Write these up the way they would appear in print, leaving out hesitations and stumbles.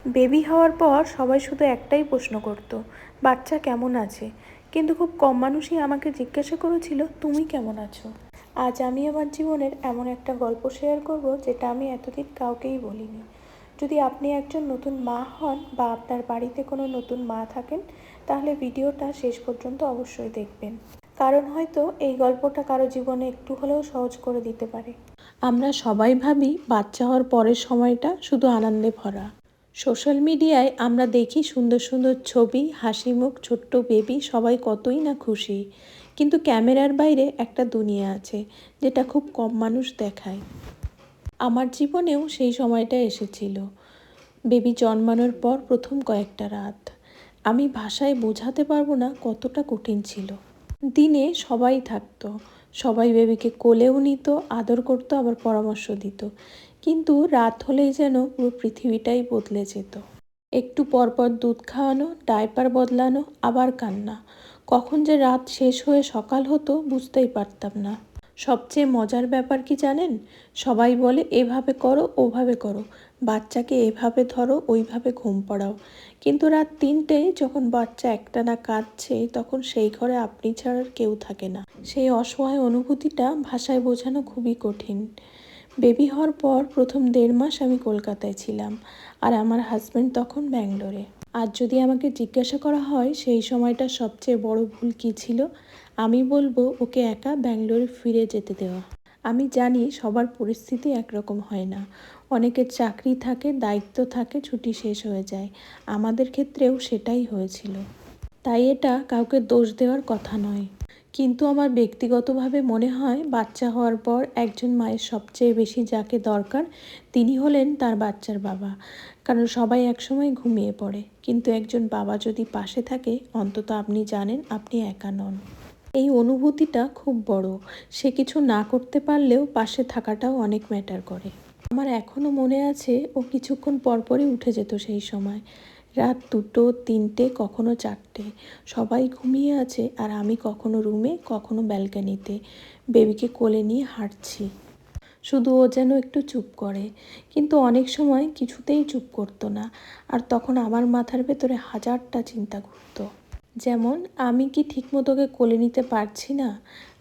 Baby হওয়ার পর সবাই শুধু একটাই প্রশ্ন করতো, বাচ্চা কেমন আছে। কিন্তু খুব কম মানুষই আমাকে জিজ্ঞাসা করেছিল, তুমি কেমন আছো। আজ আমি আমার জীবনের এমন একটা গল্প শেয়ার করব যেটা আমি এতদিন কাউকেই বলিনি। যদি আপনি একজন নতুন মা হন বা আপনার বাড়িতে কোনো নতুন মা থাকেন, তাহলে ভিডিওটা শেষ পর্যন্ত অবশ্যই দেখবেন, কারণ হয়তো এই গল্পটা কারো জীবনে একটু হলেও সহজ করে দিতে পারে। আমরা সবাই ভাবি বাচ্চা হওয়ার পরের সময়টা শুধু আনন্দে ভরা। সোশ্যাল মিডিয়ায় আমরা দেখি সুন্দর সুন্দর ছবি, হাসি মুখ, ছোট্ট বেবি, সবাই কতই না খুশি। কিন্তু ক্যামেরার বাইরে একটা দুনিয়া আছে যেটা খুব কম মানুষ দেখায়। আমার জীবনেও সেই সময়টা এসেছিল। বেবি জন্মানোর পর প্রথম কয়েকটা রাত আমি ভাষায় বোঝাতে পারবো না কতটা কঠিন ছিল। দিনে সবাই থাকতো, সবাই বেবিকে কোলেও নিত, আদর করতো, আবার পরামর্শ দিত। কিন্তু রাত হলেই যেন পুরো পৃথিবীটাই বদলে যেত। একটু পরপর দুধ খাওয়ানো, ডায়পার বদলানো, আবার কান্না। কখন যে রাত শেষ হয়ে সকাল হতো বুঝতেই পারতাম না। সবচেয়ে মজার ব্যাপার কি জানেন, সবাই বলে এভাবে করো, ওভাবে করো, বাচ্চাকে এভাবে ধরো, ওইভাবে ঘুম পড়াও। কিন্তু রাত 3টেয় যখন বাচ্চা একটানা কাঁদছে, তখন সেই ঘরে আপনি ছাড়া কেউ থাকে না। সেই অসহায় অনুভূতিটা ভাষায় বোঝানো খুবই কঠিন। বেবি হওয়ার পর প্রথম 1.5 মাস আমি কলকাতায় ছিলাম, আর আমার হাজব্যান্ড তখন ব্যাঙ্গালোরে। আজ যদি আমাকে জিজ্ঞাসা করা হয় সেই সময়টা সবচেয়ে বড় ভুল কী ছিল, আমি বলবো ওকে একা ব্যাঙ্গালোরে ফিরে যেতে দেওয়া। আমি জানি সবার পরিস্থিতি একরকম হয় না, অনেকের চাকরি থাকে, দায়িত্ব থাকে, ছুটি শেষ হয়ে যায়। আমাদের ক্ষেত্রেও সেটাই হয়েছিল, তাই এটা কাউকে দোষ দেওয়ার কথা নয়। কিন্তু আমার ব্যক্তিগতভাবে মনে হয় বাচ্চা হওয়ার পর একজন মায়ের সবচেয়ে বেশি যাকে দরকার তিনি হলেন তার বাচ্চার বাবা। কারণ সবাই একসময় ঘুমিয়ে পড়ে, কিন্তু একজন বাবা যদি পাশে থাকে অন্তত আপনি জানেন আপনি একা নন। এই অনুভূতিটা খুব বড়। সে কিছু না করতে পারলেও পাশে থাকাটাও অনেক ম্যাটার করে। আমার এখনও মনে আছে ও কিছুক্ষণ পরপরই উঠে যেত সেই সময়। রাত 2টো, 3টে, কখনো 4টে, সবাই ঘুমিয়ে আছে আর আমি কখনো রুমে, কখনো ব্যালকানিতে বেবিকে কোলে নিয়ে হাঁটছি। শুধু ও যেন একটু চুপ করে, কিন্তু অনেক সময় কিছুতেই চুপ করতো না। আর তখন আমার মাথার ভেতরে হাজারটা চিন্তা ঘুরতো। যেমন, আমি কি ঠিকমতো ওকে কোলে নিতে পারছি না,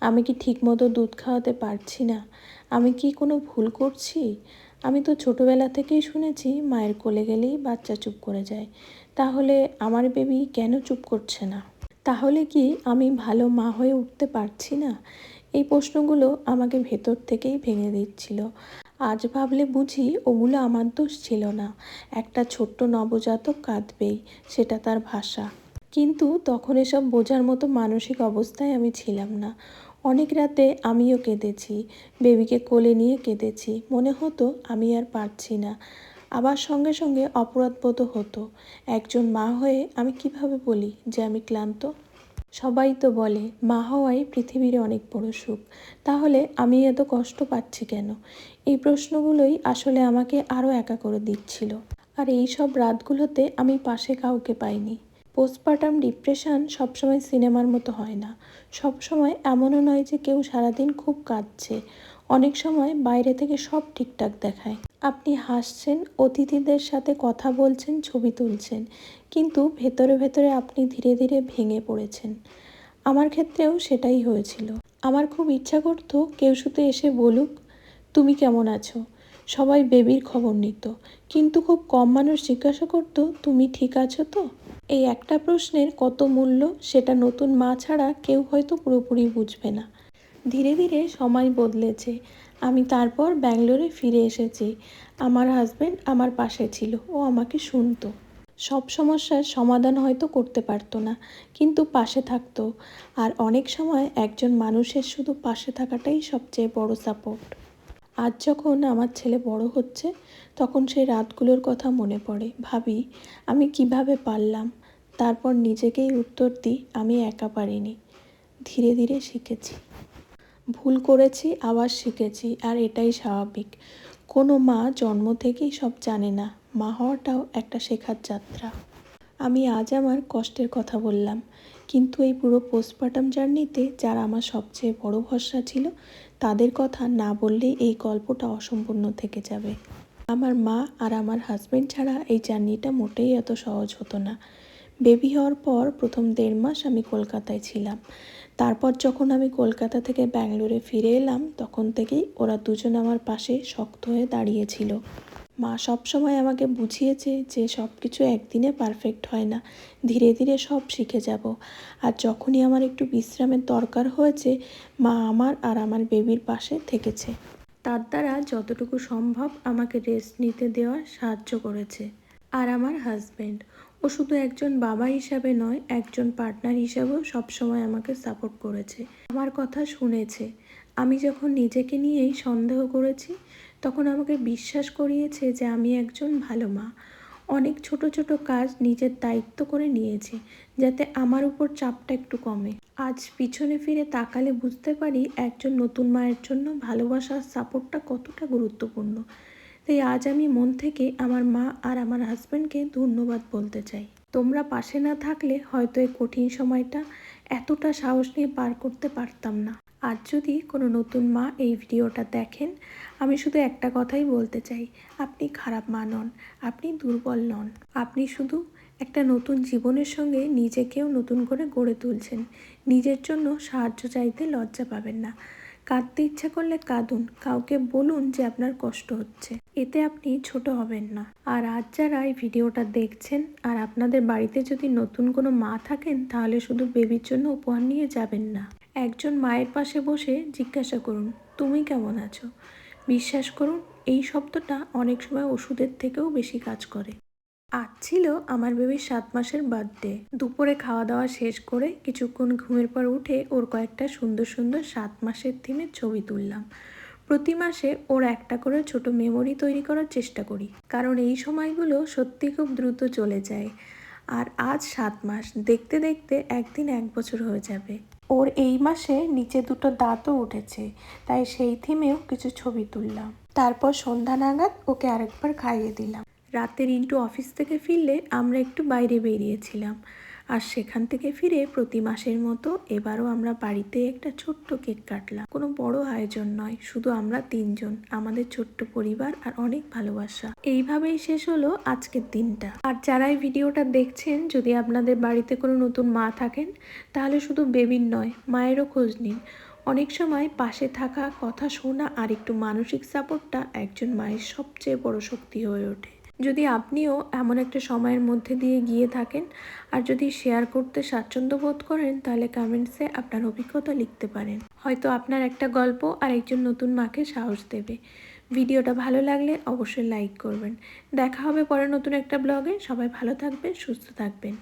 আমি কি ঠিকমতো দুধ খাওয়াতে পারছি না, আমি কি কোনো ভুল করছি। আমি তো ছোটোবেলা থেকেই শুনেছি মায়ের কোলে গেলেই বাচ্চা চুপ করে যায়। তাহলে আমার বেবি কেন চুপ করছে না? তাহলে কি আমি ভালো মা হয়ে উঠতে পারছি না? এই প্রশ্নগুলো আমাকে ভেতর থেকেই ভেঙে দিচ্ছিল। আজ ভাবলে বুঝি ওগুলো আমার দোষ ছিল না। একটা ছোট্ট নবজাতক কাঁদবেই, সেটা তার ভাষা। কিন্তু তখন এসব বোঝার মতো মানসিক অবস্থায় আমি ছিলাম না। অনেক রাতে আমিও কেঁদেছি, বেবিকে কোলে নিয়ে কেঁদেছি। মনে হতো আমি আর পারছি না। আবার সঙ্গে সঙ্গে অপরাধবোধও হতো। একজন মা হয়ে আমি কিভাবে বলি যে আমি ক্লান্ত? সবাই তো বলে মা হওয়াই পৃথিবীর অনেক বড় সুখ, তাহলে আমি এত কষ্ট পাচ্ছি কেন? এই প্রশ্নগুলোই আসলে আমাকে আরও একা করে দিচ্ছিল। আর এই সব রাতগুলোতে আমি পাশে কাউকে পাইনি। পোস্টপার্টাম ডিপ্রেশন সবসময় সিনেমার মতো হয় না। সবসময় এমনও নয় যে কেউ সারাদিন খুব কাঁদছে। অনেক সময় বাইরে থেকে সব ঠিকঠাক দেখায়। আপনি হাসছেন, অতিথিদের সাথে কথা বলছেন, ছবি তুলছেন, কিন্তু ভেতরে ভেতরে আপনি ধীরে ধীরে ভেঙে পড়েছেন। আমার ক্ষেত্রেও সেটাই হয়েছিল। আমার খুব ইচ্ছা করতো কেউ শুধু এসে বলুক, তুমি কেমন আছো। সবাই বেবির খবর নিত, কিন্তু খুব কম মানুষ জিজ্ঞাসা করতো, তুমি ঠিক আছো তো? এই একটা প্রশ্নের কত মূল্য সেটা নতুন মা ছাড়া কেউ হয়তো পুরোপুরি বুঝবে না। ধীরে ধীরে সময় বদলেছে। আমি তারপর ব্যাঙ্গালোরে ফিরে এসেছি। আমার হাজব্যান্ড আমার পাশে ছিল, ও আমাকে শুনতো। সব সমস্যার সমাধান হয়তো করতে পারতো না, কিন্তু পাশে থাকতো। আর অনেক সময় একজন মানুষের শুধু পাশে থাকাটাই সবচেয়ে বড় সাপোর্ট। আজ যখন আমার ছেলে বড় হচ্ছে, তখন সেই রাতগুলোর কথা মনে পড়ে। ভাবি আমি কিভাবে পারলাম। তারপর নিজেকেই উত্তর দিই আমি একা পারিনি, ধীরে ধীরে শিখেছি। ভুল করেছি, আবার শিখেছি, আর এটাই স্বাভাবিক। কোনো মা জন্ম থেকেই সব জানে না, মা হওয়াটাও একটা শেখার যাত্রা। আমি আজ আমার কষ্টের কথা বললাম, কিন্তু এই পুরো পোস্টপার্টাম জার্নিতে যারা আমার সবচেয়ে বড় ভরসা ছিল, তাদের কথা না বললেই এই গল্পটা অসম্পূর্ণ থেকে যাবে। আমার মা আর আমার হাজব্যান্ড ছাড়া এই জার্নিটা মোটেই এত সহজ হতো না। বেবি হওয়ার পর প্রথম 1.5 মাস আমি কলকাতায় ছিলাম। তারপর যখন আমি কলকাতা থেকে ব্যাঙ্গালোরে ফিরে এলাম, তখন থেকেই ওরা দুজন আমার পাশে শক্ত হয়ে দাঁড়িয়েছিল। মা সবসময় আমাকে বুঝিয়েছে যে সব কিছু একদিনে পারফেক্ট হয় না, ধীরে ধীরে সব শিখে যাব। আর যখনই আমার একটু বিশ্রামের দরকার হয়েছে, মা আমার আর আমার বেবির পাশে থেকেছে। তার দ্বারা যতটুকু সম্ভব আমাকে রেস্ট নিতে দেওয়ার সাহায্য করেছে। আর আমার হাজব্যান্ড, ও শুধু একজন বাবা হিসাবে নয়, একজন পার্টনার হিসাবেও সবসময় আমাকে সাপোর্ট করেছে, আমার কথা শুনেছে। আমি যখন নিজেকে নিয়েই সন্দেহ করেছি, তখন আমাকে বিশ্বাস করিয়েছে যে আমি একজন ভালো মা। অনেক ছোট ছোট কাজ নিজের দায়িত্ব করে নিয়েছি, যাতে আমার উপর চাপটা একটু কমে। আজ পিছনে ফিরে তাকালে বুঝতে পারি একজন নতুন মায়ের জন্য ভালোবাসার সাপোর্টটা কতটা গুরুত্বপূর্ণ। তাই আজ আমি মন থেকে আমার মা আর আমার হাজব্যান্ডকে ধন্যবাদ বলতে চাই। তোমরা পাশে না থাকলে হয়তো এই কঠিন সময়টা এতটা সাহস নিয়ে পার করতে পারতাম না। আজ যদি কোনো নতুন মা এই ভিডিওটা দেখেন, আমি শুধু একটা কথাই বলতে চাই, আপনি খারাপ মা নন, আপনি দুর্বল নন। আপনি শুধু একটা নতুন জীবনের সঙ্গে নিজেকেও নতুন করে গড়ে তুলছেন। নিজের জন্য সাহায্য চাইতে লজ্জা পাবেন না। কাঁদতে ইচ্ছা করলে কাঁদুন, কাউকে বলুন যে আপনার কষ্ট হচ্ছে, এতে আপনি ছোট হবেন না। আর আজ যারা এই ভিডিওটা দেখছেন আর আপনাদের বাড়িতে যদি নতুন কোনো মা থাকেন, তাহলে শুধু বেবির জন্য উপহার নিয়ে যাবেন না। একজন মায়ের পাশে বসে জিজ্ঞাসা করুন, তুমি কেমন আছো? বিশ্বাস করুন, এই শব্দটা অনেক সময় ওষুধের থেকেও বেশি কাজ করে। আজ ছিল আমার বেবির 7 মাসের বার্থডে। দুপুরে খাওয়া দাওয়া শেষ করে কিছুক্ষণ ঘুমের পর উঠে ওর কয়েকটা সুন্দর সুন্দর 7 মাসের থিমের ছবি তুললাম। প্রতি মাসে ওর একটা করে ছোট মেমোরি তৈরি করার চেষ্টা করি, কারণ এই সময়গুলো সত্যি খুব দ্রুত চলে যায়। আর আজ 7 মাস, দেখতে দেখতে একদিন 1 বছর হয়ে যাবে। ওর এই মাসে নিচে 2টো দাঁতও উঠেছে, তাই সেই থিমেও কিছু ছবি তুললাম। তারপর সন্ধ্যা নাগাদ ওকে আরেকবার খাইয়ে দিলাম। রাতে রিন্টু অফিস থেকে ফিরলে আমরা একটু বাইরে বেরিয়েছিলাম, আর সেখান থেকে ফিরে প্রতি মাসের মতো এবারও আমরা বাড়িতে একটা ছোট্ট কেক কাটলাম। কোনো বড় আয়োজন নয়, শুধু আমরা 3 জন, আমাদের ছোট্ট পরিবার আর অনেক ভালোবাসা। এইভাবেই শেষ হলো আজকের দিনটা। আর যারা এই ভিডিওটা দেখছেন, যদি আপনাদের বাড়িতে কোনো নতুন মা থাকেন, তাহলে শুধু বেবির নয়, মায়েরও খোঁজ নিন। অনেক সময় পাশে থাকা, কথা শোনা আর একটু মানসিক সাপোর্টটা একজন মায়ের সবচেয়ে বড় শক্তি হয়ে ওঠে। যদি আপনিও এমন একটা সময়ের মধ্যে দিয়ে গিয়ে থাকেন আর যদি শেয়ার করতে স্বাচ্ছন্দ্য বোধ করেন, তাহলে কমেন্টসে আপনার অভিজ্ঞতা লিখতে পারেন। হয়তো আপনার একটা গল্প আর একজন নতুন মাকে সাহস দেবে। ভিডিওটা ভালো লাগলে অবশ্যই লাইক করবেন। দেখা হবে পরে নতুন একটা ব্লগে। সবাই ভালো থাকবেন, সুস্থ থাকবেন।